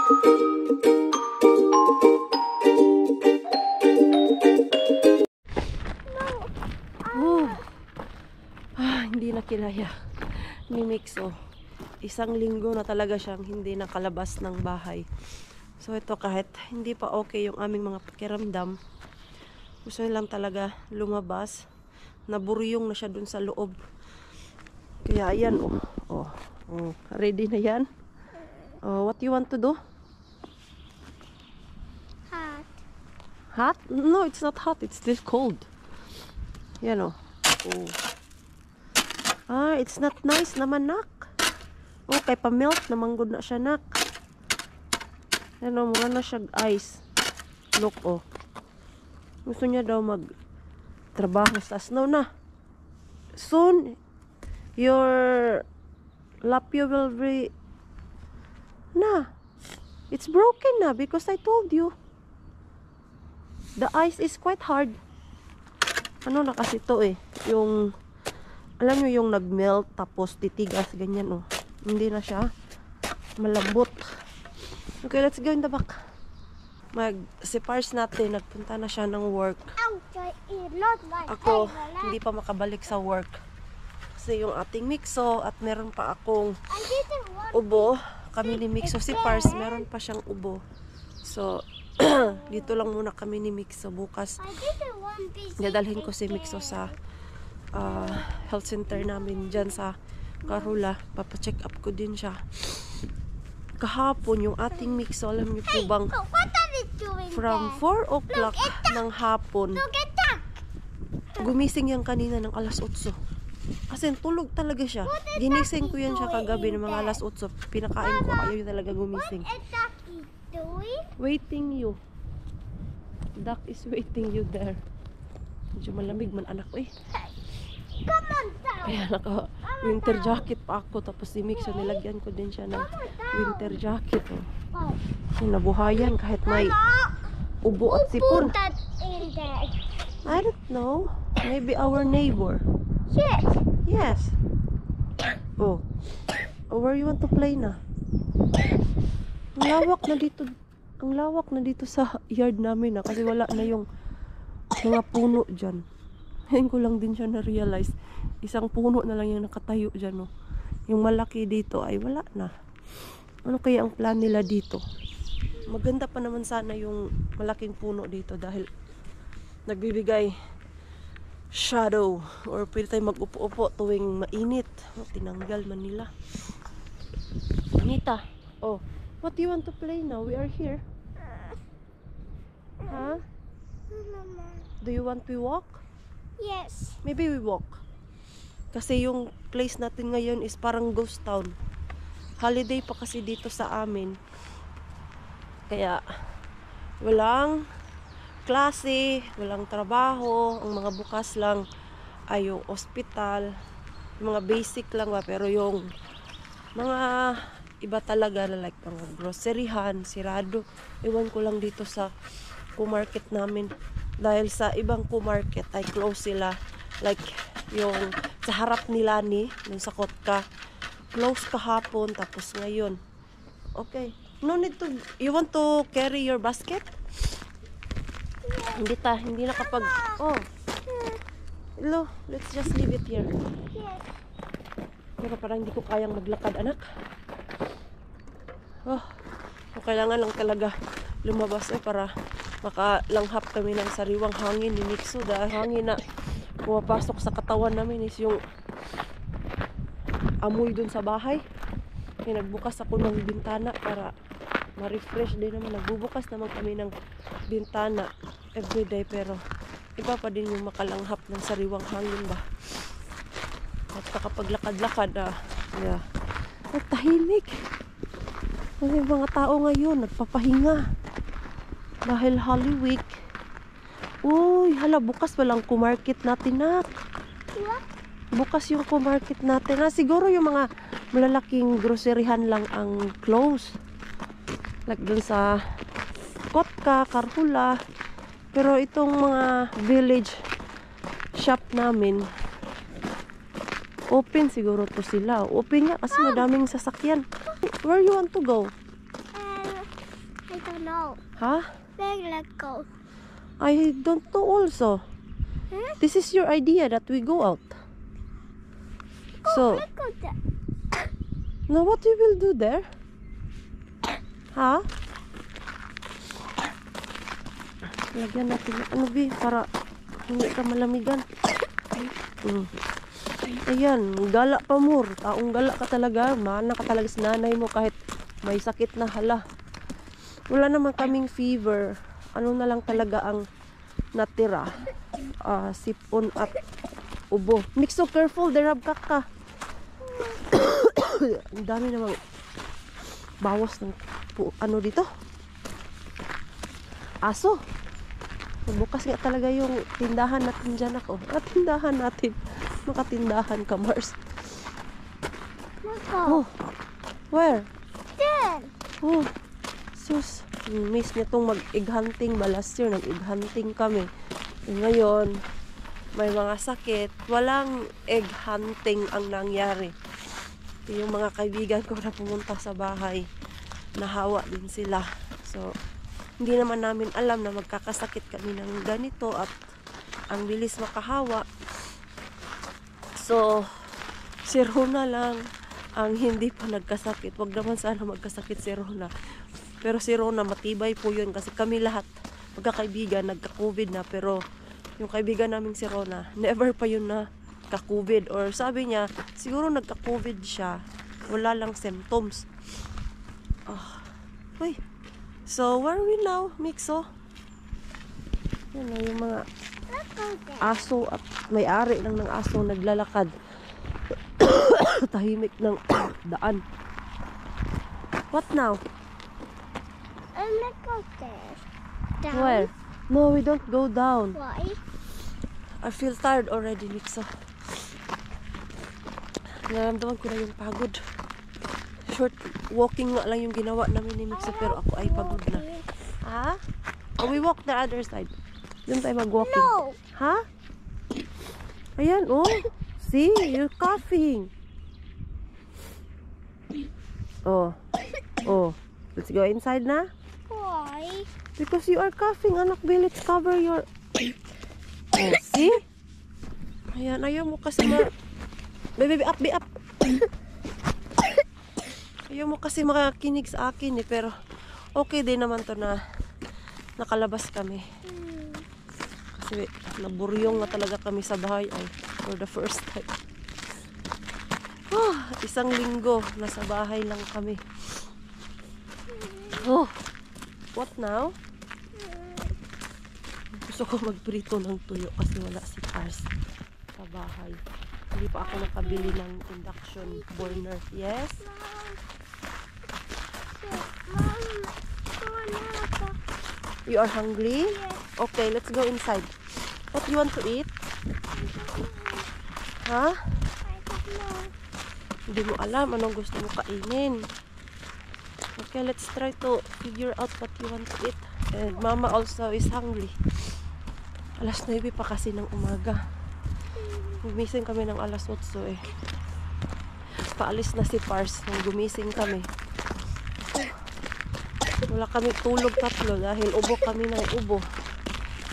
Hindi na kinaya ni Mixo. Isang linggo na talaga siyang hindi nakalabas ng bahay. So ito, kahit hindi pa okay yung aming mga pakiramdam, gusto niya lang talaga lumabas. Naburyong na siya dun sa loob. Kaya ayan, ready na yan. What you want to do? Hot. Hot? No, it's not hot. It's still cold. Yan o. It's not nice naman, nak. Okay, pa-melt naman good na siya, nak. Yan o, mura na siya ice. Look, gusto niya daw mag-trabaho sa snow na. Soon, your lapio will be... it's broken na because I told you. The ice is quite hard. Ano na kasi to yung... Alam nyo yung nag-melt tapos titigas, ganyan Hindi na siya malambot. Okay, let's go in the back. Si Pars natin, nagpunta na siya ng work. Ako, hindi pa makabalik sa work. Kasi yung ating Mixo at meron pa akong ubo. Kami ni Mixo, si Pars, meron pa siyang ubo. So, dito lang muna kami ni Mixo. Bukas, dadalhin ko si Mixo sa health center namin dyan sa Carula. Papacheck up ko din siya. Kahapon yung ating Mixo, alam niyo po bang from 4 o'clock ng hapon gumising yan kanina ng alas 8. Kasi tulog talaga siya. Ginising ko yan siya kagabi ng mga alas 8. Pinakain ko, ayaw talaga gumising. Waiting you. Duck is waiting you there. Medyo malamig man anak ko Kaya naka-winter jacket pa ako. Tapos si Mixo, nilagyan ko din siya ng winter jacket. Nabuhayan kahit may ubo at sipon. I don't know. Maybe our neighbor. Yes. Where you want to play na? Ang lawak na dito sa yard namin kasi wala na yung mga puno dyan. Ngayon ko lang din siya na-realize. Isang puno na lang yung nakatayo dyan. Yung malaki dito ay wala na. Ano kaya ang plan nila dito? Maganda pa naman sana yung malaking puno dito dahil nagbibigay shadow or pwede tayo mag-upo-upo tuwing mainit. Tinanggal man nila. Anita, what do you want to play now? We are here. Huh? Do you want to walk? Yes. Maybe we walk. Kasi yung place natin ngayon is parang ghost town. Holiday pa kasi dito sa amin. Kaya walang klase, walang trabaho. Ang mga bukas lang ay yung ospital. Yung mga basic lang ba. Pero yung mga iba talaga na like mga groceryhan, sirado. Iwan ko lang dito sa co-market namin. Dahil sa ibang co-market ay close sila. Like yung sa harap nila dun sa Kotka. Close kahapon tapos ngayon. Okay. No need to, you want to carry your basket? Yeah. Hindi na kapag, hello, let's just leave it here. Yes. Pero parang hindi ko kayang maglakad, anak. Kailangan lang talaga lumabas para makalanghap kami ng sariwang hangin ni Mixo. Dahil hangin na pumapasok sa katawan namin is yung amoy dun sa bahay. Kaya nagbukas ako ng bintana para ma-refresh din naman. Nagbubukas naman kami ng bintana everyday pero iba pa din yung makalanghap ng sariwang hangin ba. At kapaglakad-lakad tahimik. Yung mga tao ngayon nagpapahinga dahil Holy Week. Uy, hala, bukas walang co-market natin, nak. Bukas yung co-market natin. Siguro yung mga malalaking groceryhan lang ang close. Like dun sa Kotka, Carhula. Pero itong mga village shop namin, open siguro to sila. Open nga kasi madaming sasakyan. Where you want to go? don't know. Huh? Where let's go? I don't know also. Huh? This is your idea that we go out. So, Let's go there. now what we will do there? Ha? Lagyan natin ng ano, Bi, para hindi ka malamigan. Ayan, gala pa, Mur. Taong gala ka talaga. Mana ka talaga sa nanay mo kahit may sakit na, hala. Wala naman kaming fever. Ano na lang talaga ang natira? Sipon at ubo. Mix, so careful, derab ka. Ang dami namang bawas ng ano dito? Aso. Bukas nga talaga yung tindahan natin dyan ako. Tindahan natin. Makatindahan ka, Mars. Let's go. Oh, where? There. Oh, sus. Miss niya tong mag-egg hunting ba? Last year, nag-egg hunting kami. Ngayon, may mga sakit. Walang egg hunting ang nangyari. Yung mga kaibigan ko na pumunta sa bahay, nahawa din sila. So, hindi naman namin alam na magkakasakit kami ng ganito at ang bilis makahawa. So, si Rona lang ang hindi pa nagkasakit. Wag naman sana magkasakit si Rona. Pero si Rona, matibay po yun kasi kami lahat, magkakaibigan, nagka-COVID na. Pero yung kaibigan namin si Rona, never pa yun na ka-COVID. Or sabi niya, siguro nagka-COVID siya. Wala lang symptoms. Uy. So, where are we now, Mixo? Yan na yung mga Let's go there. aso at may-ari lang ng aso naglalakad. Tahimik ng daan. What now? Let's go there. Down. Where? No, we don't go down. Why? I feel tired already, Mixo. Naramdaman ko na yung pagod. Short walking nga lang yung ginawa namin ni Mixo, pero ako ay pagod na. Ha? Oh, we walk the other side. Doon tayo mag-walking. No. Ha? Ayan, oh. See? You're coughing. Oh. Oh. Let's go inside na. Why? Because you are coughing, anak. Bill, let's cover your... Oh, see? Ayan, ayaw mo kasi Baby, up, be up. Ayaw mo kasi makakinig sa akin eh, pero okay din naman to na nakalabas kami. Kasi naburyong na talaga kami sa bahay ay for the first time. Isang linggo nasa bahay lang kami. Oh, what now? Gusto ko magprito ng tuyo kasi wala si Cars sa bahay. Hindi pa ako nakabili ng induction burner. Yes? You are hungry? Okay, let's go inside. What you want to eat? Ha? I don't know. Hindi mo alam anong gusto mo kainin. Okay, let's try to figure out what you want to eat. And Mama also is hungry. Alas 9 pa kasi ng umaga. Gumising kami ng alas 8 eh. Paalis na si Pars nung gumising kami. Wala kami tulog tatlo dahil ubo kami ng ubo.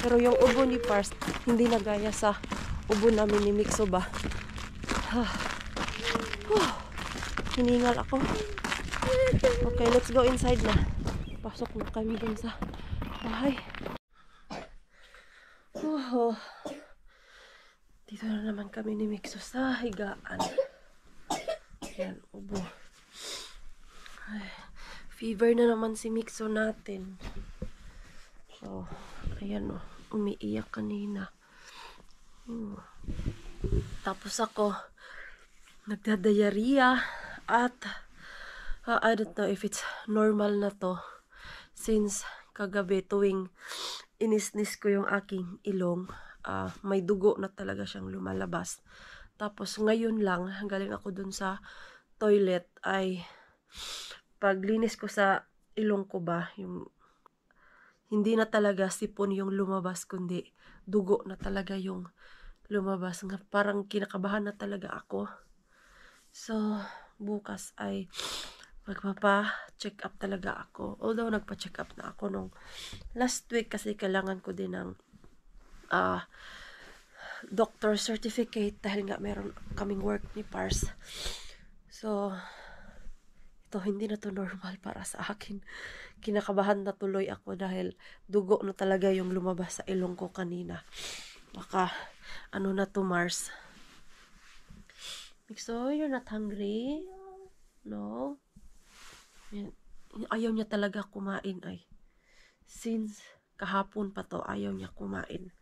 Pero yung ubo ni Pars hindi nagaya sa ubo namin ni Mixo ba. Hiningal ako. Okay, let's go inside na. Pasok na kami dun sa bahay. Dito na naman kami ni Mixo sa higaan. Yan, ubo. Ay, fever na naman si Mixo natin. So, ayan o. Umiiyak kanina. Tapos ako, nagdadayariya at I don't know if it's normal na to. Since kagabi tuwing inisnis ko yung aking ilong, may dugo na talaga siyang lumalabas. Tapos ngayon lang, galing ako dun sa toilet ay paglinis ko sa ilong ko ba, yung hindi na talaga sipon yung lumabas kundi dugo na talaga yung lumabas. Parang kinakabahan na talaga ako. So, bukas ay magpapa-check up talaga ako. Although nagpa-check up na ako nung last week kasi kailangan ko din ng doctor certificate dahil nga meron kaming work ni Pars. So, ito hindi na to normal para sa akin. Kinakabahan na tuloy ako dahil dugo na talaga yung lumabas sa ilong ko kanina. Baka, ano na to, Mars? So, you're not hungry? No? Ayaw niya talaga kumain ay. Since kahapon pa to, ayaw niya kumain.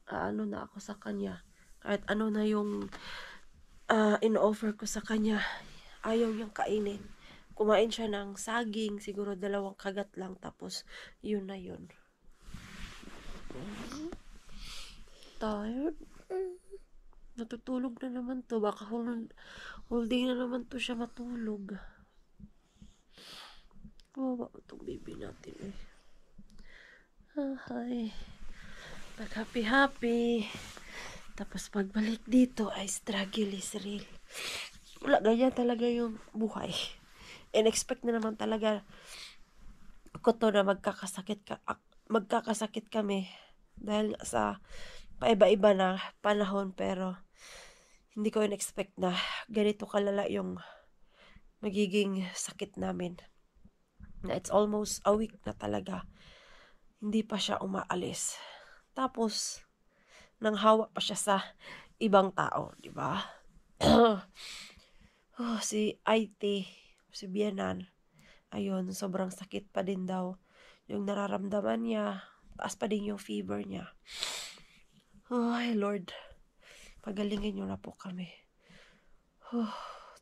Ano na ako sa kanya. Kahit ano na yung in-offer ko sa kanya, ayaw niyang kainin. Kumain siya ng saging, siguro 2 kagat lang, tapos yun na yun. Tired? Natutulog na naman to. Baka whole day na naman to siya matulog. Ba itong baby natin eh. Hi. Happy. Tapos pagbalik dito ay struggle is real. Wala, ganyan talaga yung buhay. In-expect na naman talaga ako to na magkakasakit kami dahil sa paiba-iba na panahon, pero hindi ko in-expect na ganito kalala yung magiging sakit namin. Na it's almost a week na talaga. Hindi pa siya umaalis. Tapos, nang hawa pa siya sa ibang tao, di ba? Si IT, si Bianan, ayun, sobrang sakit pa din daw yung nararamdaman niya. Taas pa din yung fever niya. Ay, Lord, pagalingin niyo na po kami.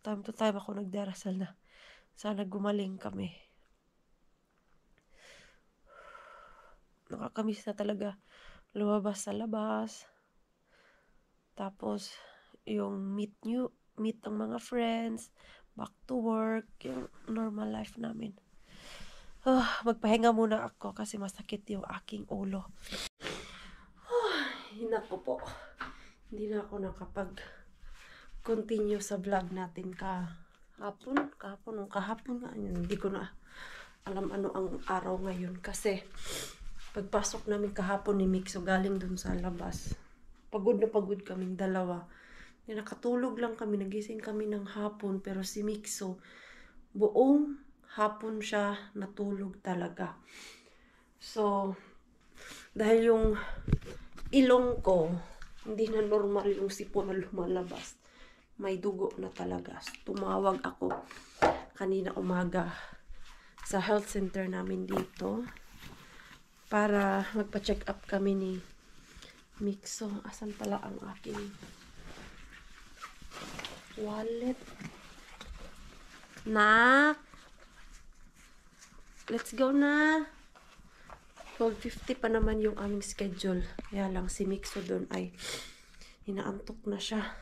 Time to time ako nagdarasal na sana gumaling kami. Nakakamiss na talaga lumabas sa labas. Tapos, yung meet ang mga friends, back to work, yung normal life namin. Magpahinga muna ako kasi masakit yung aking ulo. Hinako po. Hindi na ako nakapag-continue sa vlog natin kahapon nga. Hindi ko na alam ano ang araw ngayon kasi pagpasok namin kahapon ni Mixo galing dun sa labas. Pagod na pagod kaming dalawa. Nakatulog lang kami, nagising kami ng hapon, pero si Mixo, buong hapon siya natulog talaga. So, dahil yung ilong ko, hindi na normal yung sipon na lumalabas. May dugo na talaga. Tumawag ako kanina umaga sa health center namin dito para magpa-check up kami ni Mixo. Asan pala ang aking wallet? Nak! Let's go na! 12:50 pa naman yung aming schedule. Kaya lang si Mixo doon ay hinaantok na siya.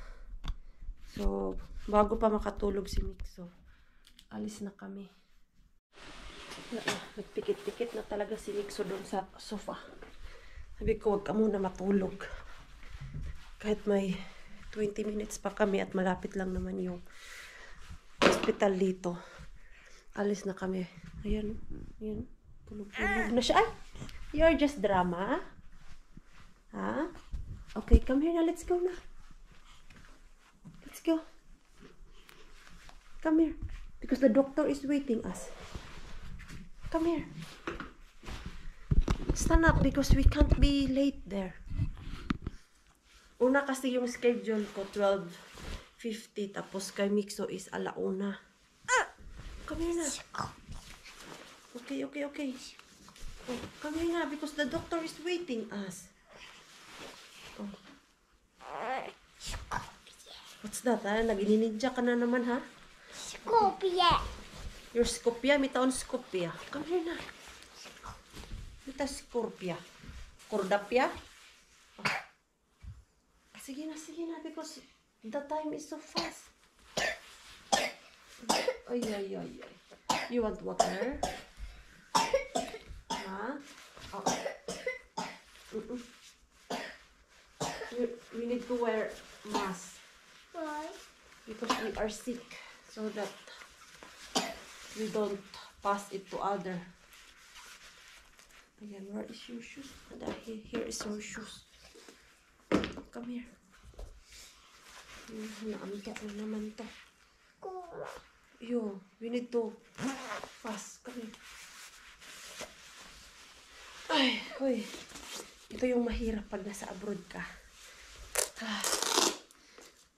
So, bago pa makatulog si Mixo, alis na kami. Nagpikit-pikit na talaga si Mixo doon sa sofa. Sabi ko, wag ka muna matulog. Kahit may 20 minutes pa kami at malapit lang naman yung hospital dito. Alis na kami. Ayan. Tulog-tulog na siya. Ay! You're just drama? Ha? Okay, come here na. Let's go na. Let's go. Come here. Because the doctor is waiting us. Come here. Stand up because we can't be late there. Una kasi yung schedule ko 12:50 tapos kay Mixo is 1:00. Come here na. Okay. Oh, come here na because the doctor is waiting us. Oh. What's that, ha? Nag-ininidya ka na naman, ha? Scorpia. Your Scorpia? May taon Scorpia. Come here na. Mita Scorpia. Cordapia? Oh. Sige na, because the time is so fast. Ay. You want water? Ha? Oh. We need to wear mask. Why? Because we are sick. So that we don't pass it to other. Ayan, where is your shoes? Here is your shoes. Come here. Naamga na naman to. Yo, we need to pass. Come here. Ay, hoy. Ito yung mahirap pag nasa abroad ka.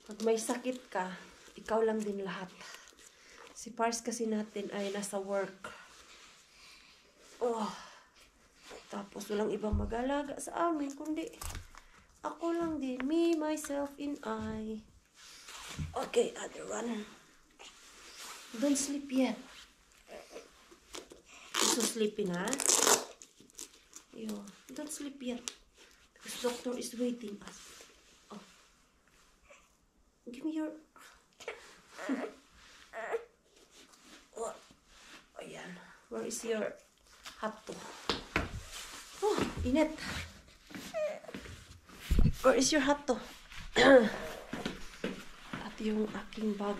Pag may sakit ka, ikaw lang din lahat. Si Pars kasi natin ay nasa work. Oh. Tapos walang ibang mag-alaga sa amin, kundi ako lang din. Me, myself, and I. Okay, other one. Don't sleep yet. So sleepy na? Yo, don't sleep yet. Because doctor is waiting us. Oh. Give me your... Oh. Ayan. Where is your hot to? Oh, init. Where is your hat to? At yung aking bag.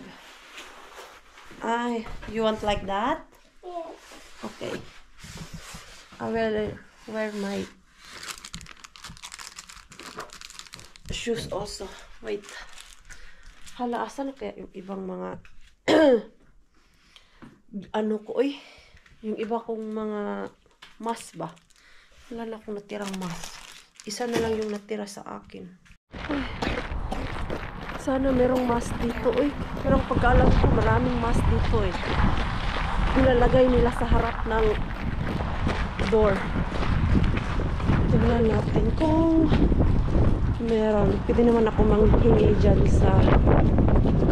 Ay, you want like that? Yes. Okay. I will wear my shoes also. Wait. Hala, asan kaya yung ibang mga ano ko, yung iba kong mga mask ba? Wala na akong natirang mask. Isa na lang yung natira sa akin. Ay, sana merong mask dito, Pero pagkaalam ko, maraming mask dito, Nilalagay nila sa harap ng door. Tignan natin kung meron. Pwede naman ako manghingi dyan sa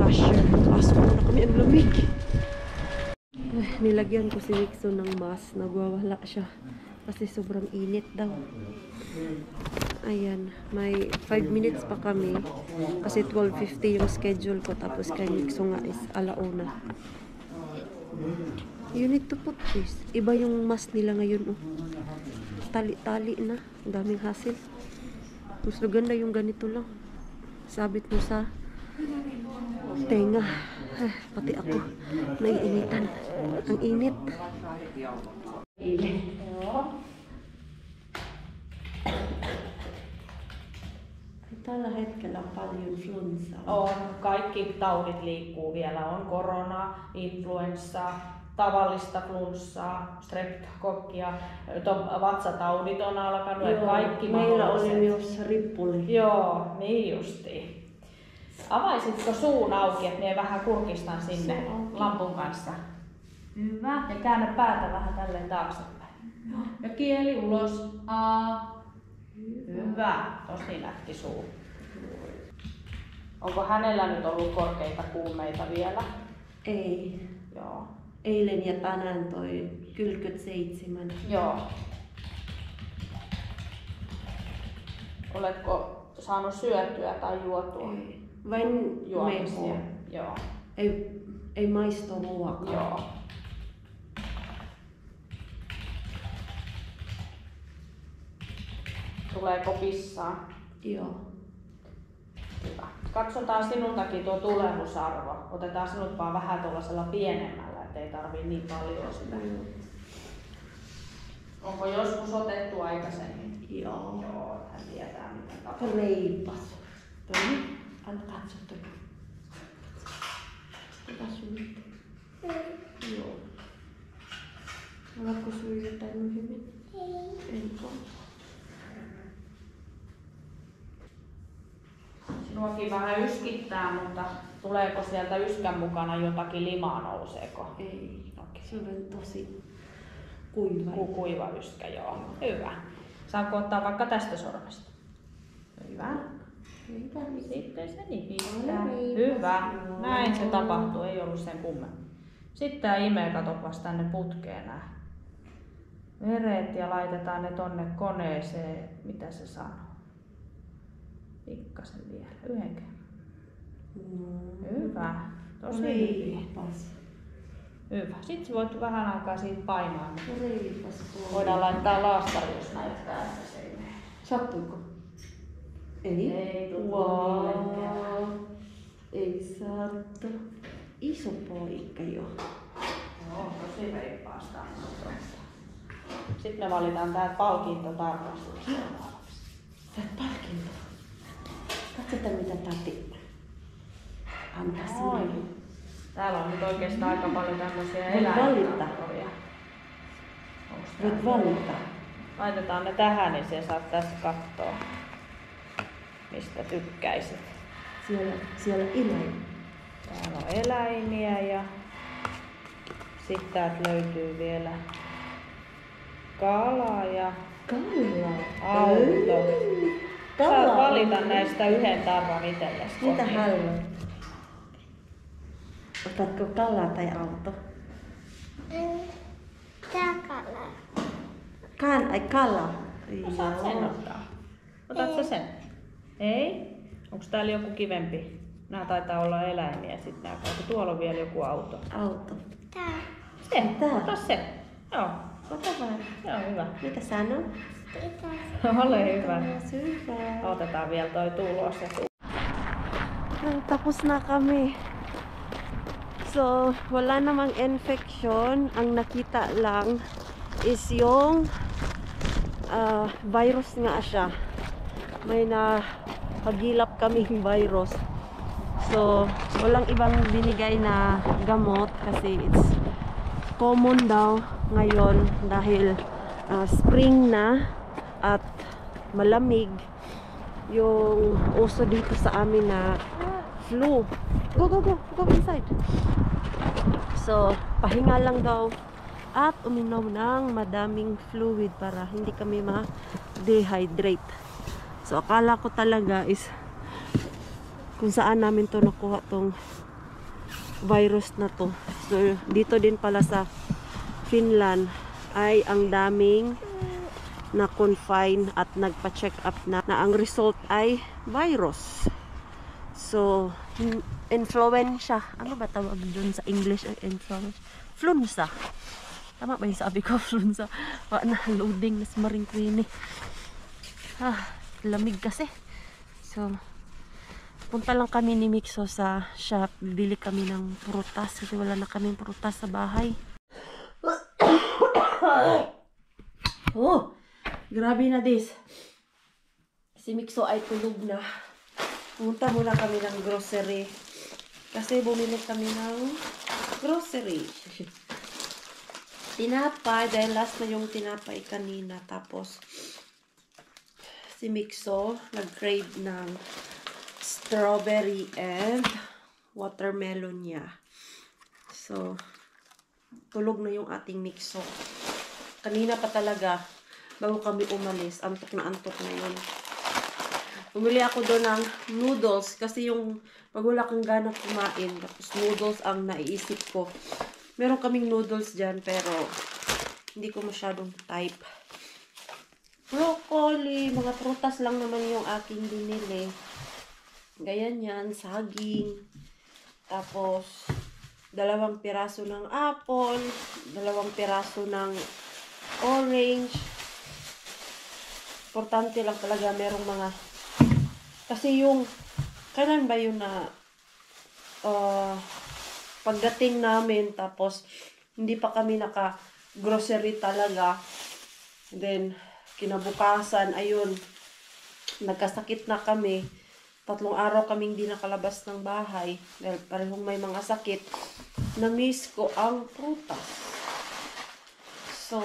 cashier. Pasok muna kami, ang lamig. Ay, nilagyan ko si Wixon ng mask. Nagwawala siya. Kasi sobrang init daw. Ayan, may 5 minutes pa kami. Kasi 12:50 yung schedule ko. Tapos kay Nixon nga is 1:00. You need to put this. Iba yung mask nila ngayon, Tali-tali na. Ang daming hassle. Mas ganda yung ganito lang. Sabit mo sa tenga. Pati ako. Naiinitan. Ang init. Tällä hetkellä on paljon flunssaa. On, kaikki taudit liikkuu vielä. On korona, influenssa, tavallista flunssaa, streptokokkia, vatsataudit on alkanut. Joo, kaikki meillä mahdolliset. oli myös rippuli. Joo, niin justiin. Avaisitko suun auki, että minä vähän kurkistan sinne lampun kanssa? Hyvä. Ja käännä päätä vähän tälleen taaksepäin. Ja kieli ulos. A. Hyvä. Tosi nätti suu. Onko hänellä nyt ollut korkeita kuumeita vielä? Ei. Joo. Eilen ja tänään toi kylkyt 7. Joo. Oletko saanut syötyä tai juotua? Ei. Vain Juomisia. mehua. Joo. Ei maisto ruokaa. Joo. Tuleeko pissaa? Joo. Hyvä. Katsotaan sinultakin tuo tulemusarvo. Otetaan sinut vaan vähän tuollaisella pienemmällä, ettei tarvii niin paljon sitä. Onko joskus otettu aikaisemmin? Joo. Joo, hän tietää mitä tapahtuu. Reipas. Toi. Anna katso toi. Mitä sun nyt? Joo. Oletko sun jotain hyvin? Ei. Sinuakin vähän yskittää, mutta tuleeko sieltä yskän mukana jotakin limaa, nouseeko? Ei. Okei. Se on tosi kuiva. Kuiva yskä, joo. Hyvä. Saanko ottaa vaikka tästä sormesta? Hyvä. Sitten se nipistää. Hyvä. Näin se tapahtuu, ei ollut sen kummemmin. Sitten tää imee, katsopas tänne putkeen nää veret ja laitetaan ne tonne koneeseen. Mitä se sanoo? Pikkasen vielä. Yhden kerran. Hyvä. Tosi hyvin. Reipas. Hyvä. Sitten voit vähän aikaa siitä painaa. Reipas. Voidaan laittaa laastari, jos näyttää, että se ei mene. Sattuiko? Ei. Ei Wow. millekään. Ei sattu. Iso poika jo. On tosi reippaasta. Sitten me valitaan tää palkintotarkastus seuraavaksi. Tää palkinto. Katsotaan mitä tati antaa Oi. sinne. Täällä on nyt oikeastaan aika paljon tämmöisiä Voit valita. eläintarhoja. Voit valita. Laitetaan ne tähän, niin sä saat tästä katsoa, mistä tykkäisit. Siellä eläin. Täällä on eläimiä ja sitten täältä löytyy vielä kala ja auto. Saat valita näistä yhden tarran itsellesi. Mitä haluat? Otatko kalaa tai auto? Takala. Kala. Saat sen ottaa. Otatko sen? Ei? Onko täällä joku kivempi? Nämä taitaa olla eläimiä sitten nämä. Tuolla on vielä joku auto. Auto. Tää. Se, Tää. ota se. Joo, Ota vaan. se on hyvä. Mitä sanoo? Pitäisi. Ole hyvä. Hyvä. Otetaan vielä toi tulos ja Tapos na kami. So, wala namang infection. Ang nakita lang is yung virus nga siya. May pagilap kaming virus. So, walang ibang binigay na gamot kasi it's common daw ngayon dahil spring na at malamig yung uso dito sa amin na flu. Go inside. So, pahinga lang daw at uminom ng madaming fluid para hindi kami ma-dehydrate. So, akala ko talaga is kung saan namin to nakuha tong virus na to. So, dito din pala sa Finland ay ang daming na-confine at nagpa-check up na ang result ay virus. So, influenza. Ano ba tawag dun sa English? Influenza. Tama ba yung sabi ko? Influenza. Na loading na si Maring Queenie. Lamig kasi. So, punta lang kami ni Mixo sa shop. Bibili kami ng prutas kasi wala na kaming prutas sa bahay. Oh! Grabe na this. Si Mixo ay tulog na. Pumunta muna kami ng grocery. Kasi bumili kami ng grocery. Tinapay. Dahil last na yung tinapay kanina. Tapos, si Mixo nag-crave ng strawberry and watermelon niya. So, tulog na yung ating Mixo. Kanina pa talaga, bago kami umalis, antok na yun. Bumili ako doon ng noodles kasi yung pag wala kang gana kumain, tapos noodles ang naiisip ko. Meron kaming noodles dyan pero hindi ko masyadong type. Broccoli, mga prutas lang naman yung aking binili. Ganyan yan, saging. Tapos, 2 piraso ng apple, 2 piraso ng orange. Importante lang talaga merong mga kasi yung kailan ba yun na pagdating namin tapos hindi pa kami naka grocery talaga, then kinabukasan ayun nagkasakit na kami, 3 araw kaming di nakalabas ng bahay dahil parehong may mga sakit. Na-miss ko ang prutas. So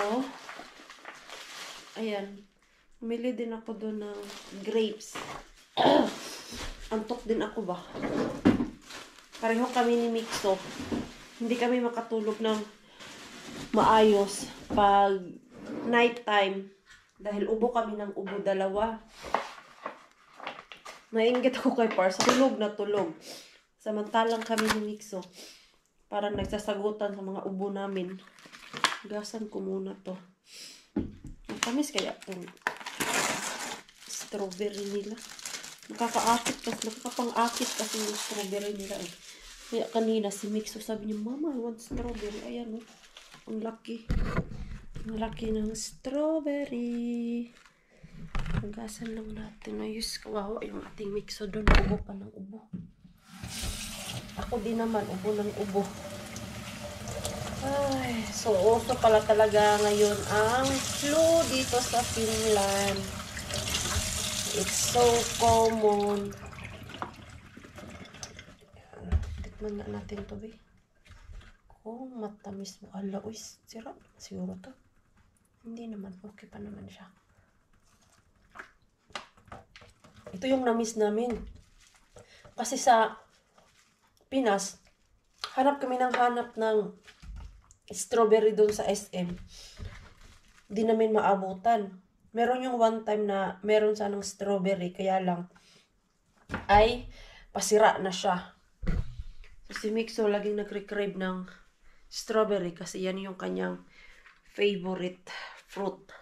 ayan, umili din ako doon ng grapes. Antok din ako ba? Pareho kami ni Mixo. Hindi kami makatulog ng maayos pag night time. Dahil ubo kami ng ubo 2. Nainggit ako kay Pars. Tulog na tulog. Samantalang kami ni Mixo. Parang nagsasagutan sa mga ubo namin. Gasan ko muna to. Matamis kaya itong strawberry nila. Nakakapang-akit kasi yung strawberry nila eh. Kaya kanina si Mixo sabi niya, Mama, I want strawberry. Ayan o. Ang laki. Ang laki ng strawberry. Hugasan lang natin. Ayos, kawawa yung ating Mixo doon. Ubo pa ng ubo. Ako din naman, ubo ng ubo. Ay, so uso pala talaga ngayon ang flu dito sa Finland. It's so common. Tikman na natin to, be. Kung matamis mo. Ala, uy, sira. Siguro to. Hindi naman. Okay pa naman siya. Ito yung namis namin. Kasi sa Pinas, hanap kami ng hanap ng strawberry doon sa SM. Di namin maabutan. Meron yung one time na meron sanang strawberry, kaya lang ay pasira na siya. So, si Mixo laging nagre-crave ng strawberry kasi yan yung kanyang favorite fruit.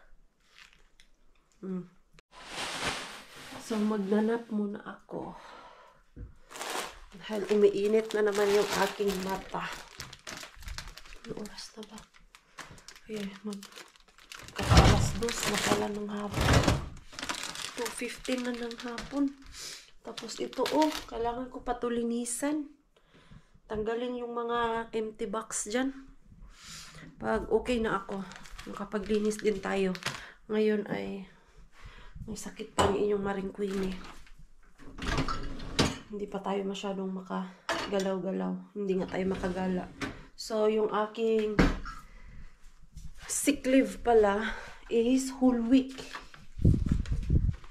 So, magnanap muna ako. Dahil umiinit na naman yung aking mata. Ano oras na ba? Ay, alas 2 na pala ng hapon. 2:15 na ng hapon. Tapos ito, kailangan ko patulinisan. Tanggalin yung mga empty box dyan. Pag okay na ako, makapaglinis din tayo. Ngayon ay may sakit pa yung inyong Maring Queenie. Hindi pa tayo masyadong makagalaw-galaw. Hindi nga tayo makagala. So, yung aking sick leave pala is whole week.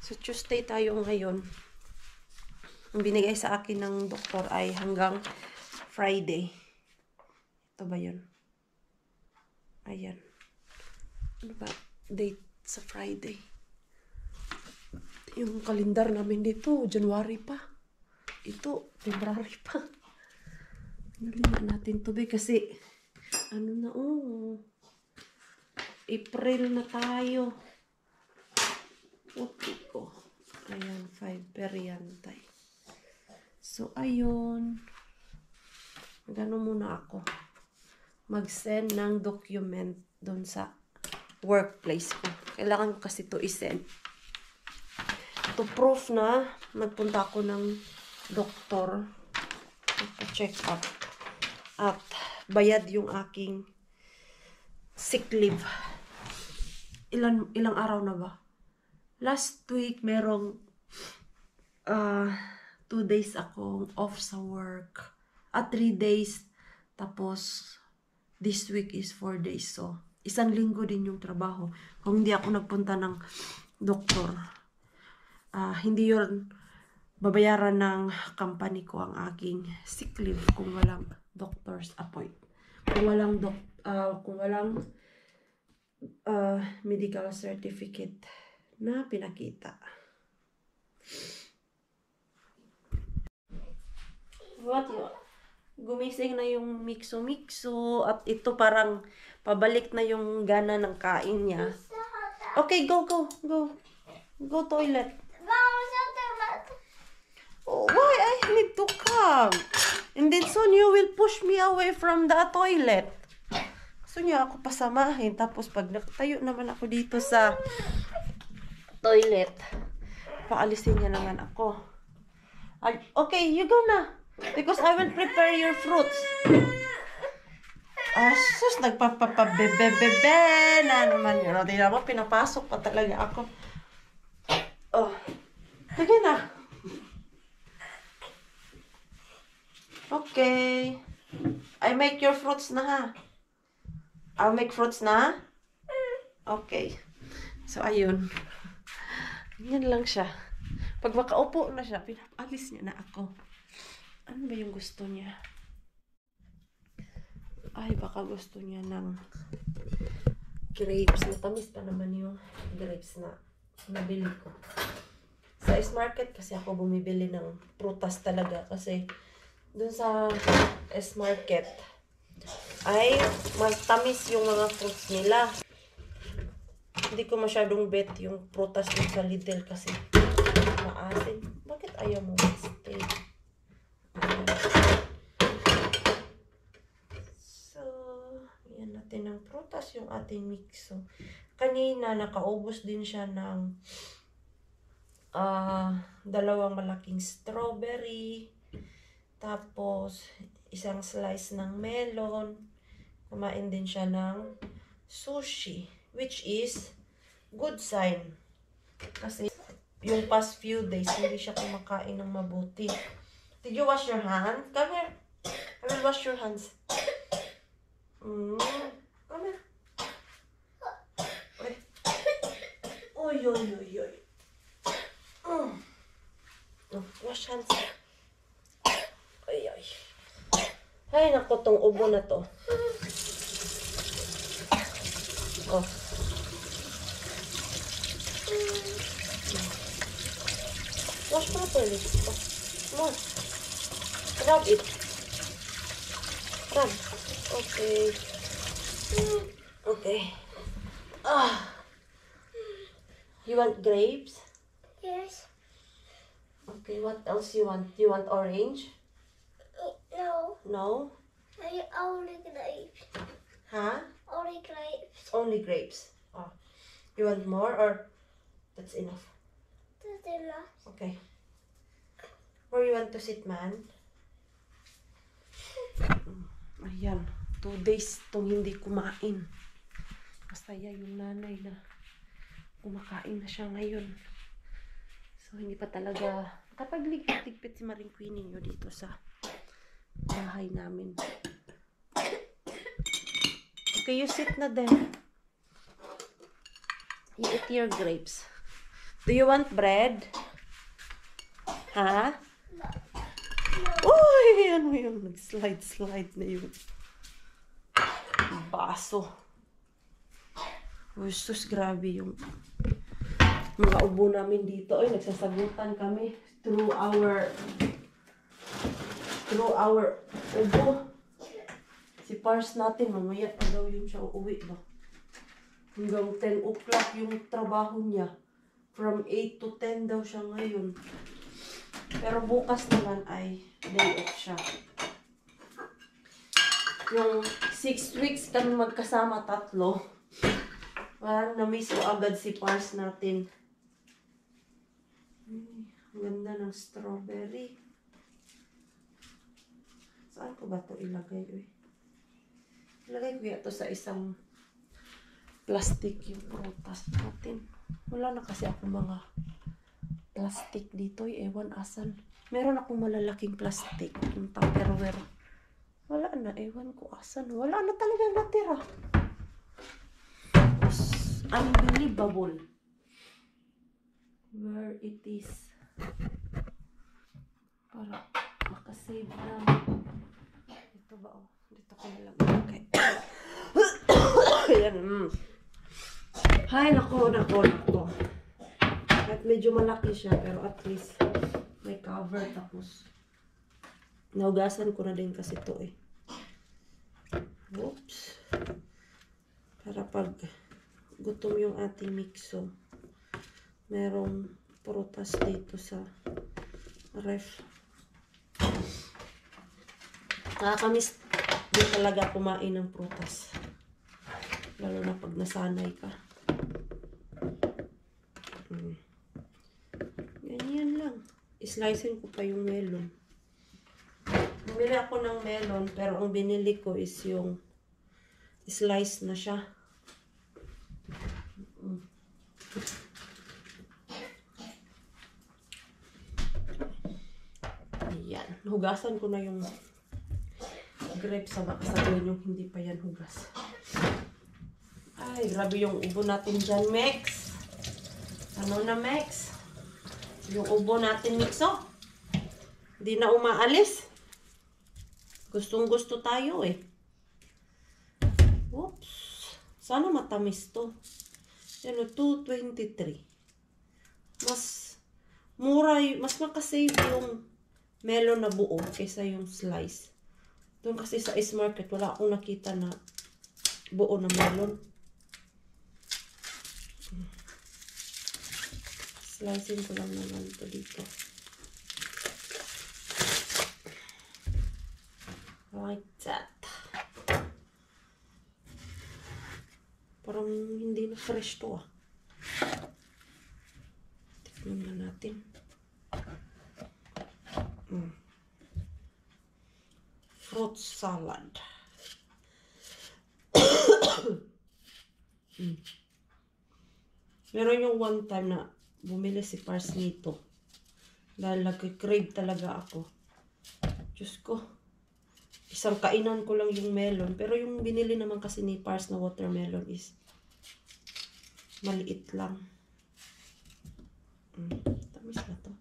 So, Tuesday tayo ngayon. Ang binigay sa akin ng doktor ay hanggang Friday. Ito ba yun? Ayan. Ano ba? Date sa Friday. Yung kalendar namin dito, January pa. Ito, February pa. Naliman natin to be kasi ano na, April na tayo. Okay ko. Ayan, 5 periantay. So, ayun. Gano muna ako. Mag-send ng document doon sa workplace ko. Kailangan ko kasi to i-send. To proof na nagpunta ako ng doktor. Check up. At bayad yung aking sick leave. Ilang araw na ba? Last week, merong 2 days akong off sa work. At 3 days. Tapos, this week is 4 days. So, 1 linggo din yung trabaho. Kung hindi ako nagpunta ng doktor, hindi yun babayaran ng company ko ang aking sick leave kung walang doctor's appointment. Kung walang medical certificate na pinakita. What yun? Gumising na yung Mixo at ito parang pabalik na yung gana ng kain niya. Okay, go. Go toilet. Oh, why I need to come? And then soon you will push me away from the toilet. Gusto niya ako pasamahin. Tapos pag nakatayo naman ako dito sa toilet, paalisin niya naman ako. Okay, you go na. Because I will prepare your fruits. Sus, nagpapapabebe na naman yun. Di naman, pinapasok pa talaga ako. Sige na. Okay. I make your fruits na ha. I'll make fruits na. Okay. So, ayun. Yan lang siya. Pag makaupo na siya, pinapalis niya na ako. Ano ba yung gusto niya? Ay, baka gusto niya ng grapes. Matamis pa naman yung grapes na nabili ko. Sa S-Market kasi ako bumibili ng prutas talaga. Kasi dun sa S-Market ay matamis yung mga fruits nila. Hindi ko masyadong bet yung prutas dun sa Lidl kasi maasin. Bakit ayaw mo mag-stay? So, yan natin ng prutas yung ating Mixo. Kanina, nakaubos din siya ng 2 malaking strawberry. Tapos, 1 slice ng melon. kumain din siya ng sushi, which is good sign. Kasi yung past few days, hindi siya kumakain ng mabuti. Did you wash your hands? Come here. I will wash your hands. Come here. Uy, uy, uy, uy. Wash hands. Ay, ay. Ay, naku, tong ubo na to. Oh. Wash properly. Oh. Come on. Rub it. Rub. Okay. Okay. You want grapes? Yes. Okay, what else you want? You want orange? No. No? I only grapes. Huh? Only grapes. Only grapes. Oh. You want more or that's enough? That's enough. Okay. Where you want to sit, man? Ayan. 2 days itong hindi kumain. Masaya yung nanay na kumakain na siya ngayon. So, hindi pa talaga nakapagligpit-ligpit si Maring Queenie nyo dito sa bahay namin. Okay, you sit na then. You eat your grapes. Do you want bread? Ha? Uy, ano yun? Nag-slide na yun. Baso. Uy, sus, grabe yung mga ubo namin dito. Ay, nagsasagutan kami through our ubo. Si Pars natin, mamaya pa daw yun siya uuwi ba? Hanggang 10 o'clock yung trabaho niya. From 8 to 10 daw siya ngayon. Pero bukas naman ay day off siya. Yung 6 weeks kami magkasama, 3. Parang na-miss ko agad si Pars natin. Ang ganda ng strawberry. Saan ko ba ito ilagay? Ilagay ko ito sa isang plastic yung prutas natin. Wala na kasi ako mga plastic dito. Ewan asan. Meron akong malalaking plastic. Yung Tupperware. Wala na. Ewan ko asan. Wala na talaga natira. Unbelievable. Where it is. Para makasave na. Ito ba? Oh. Dito ko nalang. Okay. Ayan. Hay, nako. At medyo malaki siya, pero at least may cover. Tapos, naugasan ko na din kasi ito eh. Oops. Para pag gutom yung ating mixo, merong prutas dito sa ref. Nakakamiss din talaga kumain ng prutas. Lalo na pag nasanay ka. Ganyan lang. Islicein ko pa yung melon. Bumili ako ng melon, pero ang binili ko is yung slice na siya. Ayan. Hugasan ko na yung grapes. Baka sabihin yung hindi pa yan hugas. Ay, grabe yung ubo natin dyan, Mex. Ano na, Mex? Yung ubo natin, Mixo. Hindi na umaalis. Gustong-gusto tayo eh. Oops. Sana matamis to. Yan o, 223. Mas mura, mas makasave yung melon na buo kaysa yung slice. Doon kasi sa East Market, wala akong nakita na buo na melon. Slicing ko lang naman ito dito. Like that. Parang hindi na fresh to ah. Tikman na natin. Fruit salad. Meron yung one time na bumili si Pars nito. Dahil nag-crave talaga ako. Diyos ko. Isang kainan ko lang yung melon. Pero yung binili naman kasi ni Pars na watermelon is maliit lang. Tamis na to.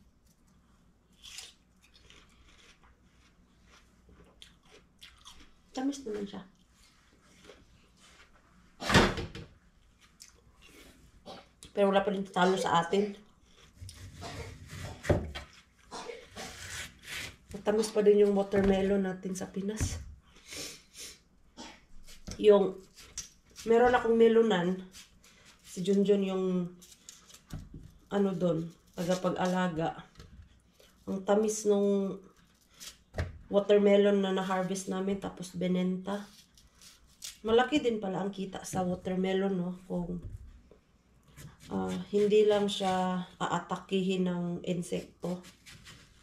Tamis naman siya. Pero wala pa rin talo sa atin. Matamis pa din yung watermelon natin sa Pinas. Yung, meron akong melonan. Si Junjun yung, ano doon, tagapag-alaga. Ang tamis nung watermelon na na-harvest namin, tapos benenta. Malaki din pala ang kita sa watermelon, no? Kung hindi lang siya aatakihin ng insekto.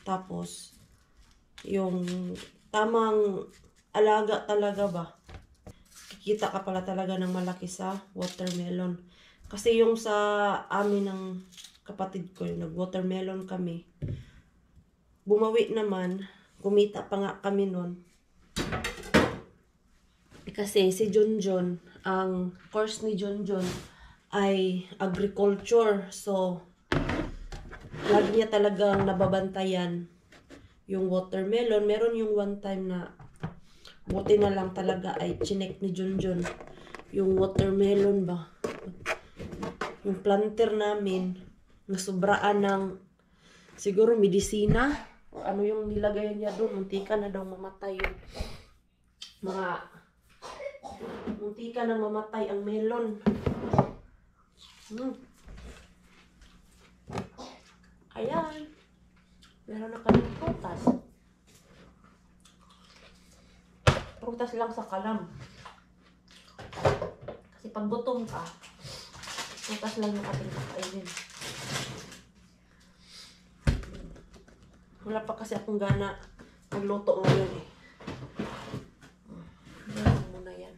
Tapos, yung tamang alaga talaga ba? Kikita ka pala talaga ng malaki sa watermelon. Kasi yung sa amin ng kapatid ko, yung nag-watermelon kami, bumawi naman, kumita pa nga kami nun. Kasi si Junjun, ang course ni Junjun ay agriculture. So, lagi niya talagang nababantayan yung watermelon. Meron yung one time na buti na lang talaga ay chinek ni Junjun yung watermelon ba. Yung planter namin na sobraan ng siguro medisina o ano yung nilagay niya doon. Muntika na daw mamatay yung muntika na mamatay ang melon. Ayan. Meron na kami prutas. Prutas lang sa kalam. Kasi pag gutom ka, prutas lang yung ating kakainin. Wala pa kasi akong gana magluto ngayon eh. Ayan muna yan.